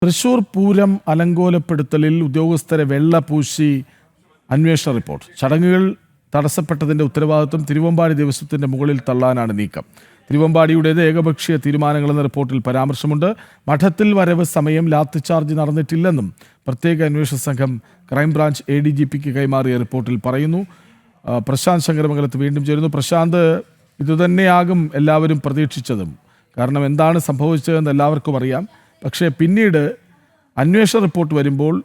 തൃശൂർ പൂരം അലങ്കോലപ്പെടുത്തലിൽ ഉദ്യോഗസ്ഥരെ വെള്ളപൂശി അന്വേഷണ റിപ്പോർട്ട്. ചടങ്ങുകൾ തടസ്സപ്പെട്ടതിന്റെ ഉത്തരവാദിത്വം തിരുവമ്പാടി ദേവസ്വത്തിന്റെ മുകളിൽ തള്ളാനാണ് നീക്കം. തിരുവമ്പാടിയുടേത് ഏകപക്ഷീയ തീരുമാനങ്ങളെന്ന റിപ്പോർട്ടിൽ പരാമർശമുണ്ട്. മഠത്തിൽ വരവ് സമയം ലാത്തിചാർജ് നടന്നിട്ടില്ലെന്നും പ്രത്യേക അന്വേഷണ സംഘം ക്രൈംബ്രാഞ്ച് ADGPക്ക് കൈമാറിയ റിപ്പോർട്ടിൽ പറയുന്നു. പ്രശാന്ത് ശങ്കരമംഗലത്ത് വീണ്ടും ചേരുന്നു. പ്രശാന്ത്, ഇതുതന്നെയാകും എല്ലാവരും പ്രതീക്ഷിച്ചതും. കാരണം എന്താണ് സംഭവിച്ചതെന്ന് എല്ലാവർക്കും അറിയാം. പക്ഷേ പിന്നീട് അന്വേഷണ റിപ്പോർട്ട് വരുമ്പോൾ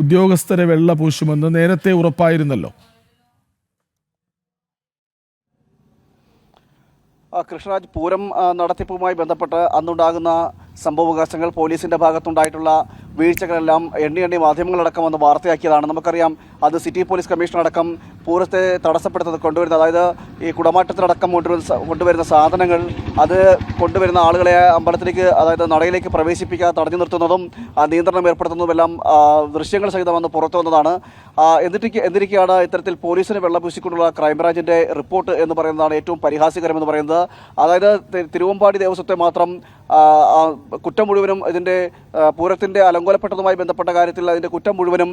ഉദ്യോഗസ്ഥരെ വെള്ള പൂശുമെന്ന് നേരത്തെ ഉറപ്പായിരുന്നല്ലോ. കൃഷ്ണരാജ്, പൂരം നടത്തിപ്പുമായി ബന്ധപ്പെട്ട് അന്നുണ്ടാകുന്ന സംഭവവികാസങ്ങൾ, പോലീസിന്റെ ഭാഗത്തുണ്ടായിട്ടുള്ള വീഴ്ചകളെല്ലാം എണ്ണി മാധ്യമങ്ങളടക്കം വന്ന് വാർത്തയാക്കിയതാണ്. നമുക്കറിയാം, അത് സിറ്റി പോലീസ് കമ്മീഷണർ അടക്കം പൂരത്തെ തടസ്സപ്പെടുത്തുന്നത് കൊണ്ടുവരുന്നത്, അതായത് ഈ കുടമാറ്റത്തിനടക്കം കൊണ്ടുവരുന്ന സാധനങ്ങൾ, അത് കൊണ്ടുവരുന്ന ആളുകളെ അമ്പലത്തിലേക്ക്, അതായത് നടയിലേക്ക് പ്രവേശിപ്പിക്കാതെ തടഞ്ഞു നിർത്തുന്നതും നിയന്ത്രണം ഏർപ്പെടുത്തുന്നതുമെല്ലാം ദൃശ്യങ്ങൾ സഹിതം വന്ന് പുറത്തു വന്നതാണ്. എന്നിരിക്കെയാണ് ഇത്തരത്തിൽ പോലീസിന് വെള്ളപൂശിക്കൊണ്ടുള്ള ക്രൈംബ്രാഞ്ചിന്റെ റിപ്പോർട്ട് എന്ന് പറയുന്നതാണ് ഏറ്റവും പരിഹാസ്യകരമെന്ന് പറയുന്നത്. അതായത് തിരുവമ്പാടി ദേവസ്വത്തെ മാത്രം കുറ്റം മുഴുവനും, ഇതിന്റെ പൂരത്തിന്റെ അലങ്കോലപ്പെട്ടതുമായി ബന്ധപ്പെട്ട കാര്യത്തിൽ അതിന്റെ കുറ്റം മുഴുവനും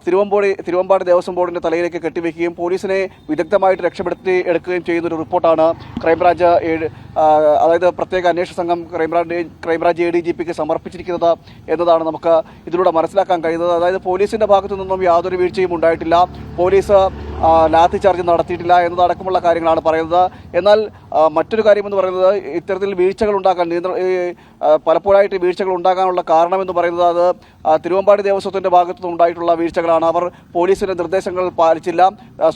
തിരുവമ്പാടി ദേവസ്വം ബോർഡിന്റെ തലയിലേക്ക് കെട്ടിവെക്കുകയും പോലീസിനെ വിദഗ്ധമായിട്ട് രക്ഷപ്പെടുത്തി എടുക്കുകയും ചെയ്യുന്ന ഒരു റിപ്പോർട്ടാണ് ക്രൈംബ്രാഞ്ച്, അതായത് പ്രത്യേക അന്വേഷണ സംഘം ക്രൈംബ്രാഞ്ച് ADGPക്ക് സമർപ്പിച്ചിരിക്കുന്നത് എന്നതാണ് നമുക്ക് ഇതിലൂടെ മനസ്സിലാക്കാൻ കഴിയുന്നത്. അതായത് പോലീസിന്റെ ഭാഗത്തു നിന്നും യാതൊരു വീഴ്ചയും ഉണ്ടായിട്ടില്ല, പോലീസ് ലാത്തി ചാർജ് നടത്തിയിട്ടില്ല എന്നതടക്കമുള്ള കാര്യങ്ങളാണ് പറയുന്നത്. എന്നാൽ മറ്റൊരു കാര്യമെന്ന് പറയുന്നത്, ഇത്തരത്തിൽ വീഴ്ചകൾ ഉണ്ടാക്കാൻ പലപ്പോഴായിട്ട് വീഴ്ചകൾ ഉണ്ടാകാനുള്ള കാരണമെന്ന് പറയുന്നത് അത് തിരുവമ്പാടി ദേവസ്വത്തിന്റെ ഭാഗത്തു നിന്നുണ്ടായിട്ടുള്ള വീഴ്ചകളാണ്. അവർ പോലീസിന്റെ നിർദ്ദേശങ്ങൾ പാലിച്ചില്ല,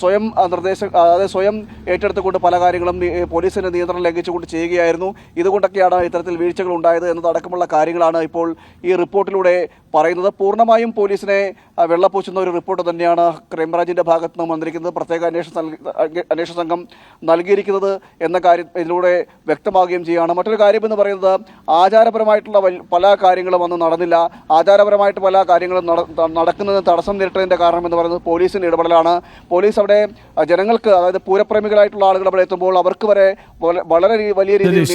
സ്വയം ഏറ്റെടുത്തുകൊണ്ട് പല കാര്യങ്ങളും പോലീസിന്റെ നിയന്ത്രണം ലംഘിച്ചുകൊണ്ട് ചെയ്യുകയായിരുന്നു. ഇതുകൊണ്ടൊക്കെയാണ് ഇത്തരത്തിൽ വീഴ്ചകൾ ഉണ്ടായത് എന്നതടക്കമുള്ള കാര്യങ്ങളാണ് ഇപ്പോൾ ഈ റിപ്പോർട്ടിലൂടെ പറയുന്നത്. പൂർണ്ണമായും പോലീസിനെ വെള്ളപൂശുന്ന ഒരു റിപ്പോർട്ട് തന്നെയാണ് ക്രൈംബ്രാഞ്ചിന്റെ ഭാഗത്ത് നിന്ന് വന്നിരിക്കുന്നത്, പ്രത്യേക അന്വേഷണ സംഘം നൽകിയിരിക്കുന്നത് എന്ന കാര്യം ഇതിലൂടെ വ്യക്തമാവുകയും ചെയ്യുകയാണ്. മറ്റൊരു കാര്യമെന്ന് പറയുന്നത്, ആചാരപരമായിട്ടുള്ള പല കാര്യങ്ങളും അന്ന് നടന്നില്ല. ആചാരപരമായിട്ട് പല കാര്യങ്ങളും നടക്കുന്നതിന് തടസ്സം നേരിട്ടതിന്റെ കാരണം എന്ന് പറയുന്നത് പോലീസിന്റെ ഇടപെടലാണ്. പോലീസ് അവിടെ ജനങ്ങൾക്ക്, അതായത് പൂരപ്രേമികളായിട്ടുള്ള ആളുകൾ അവിടെ എത്തുമ്പോൾ അവർക്ക് വരെ വളരെ വലിയ രീതിയിൽ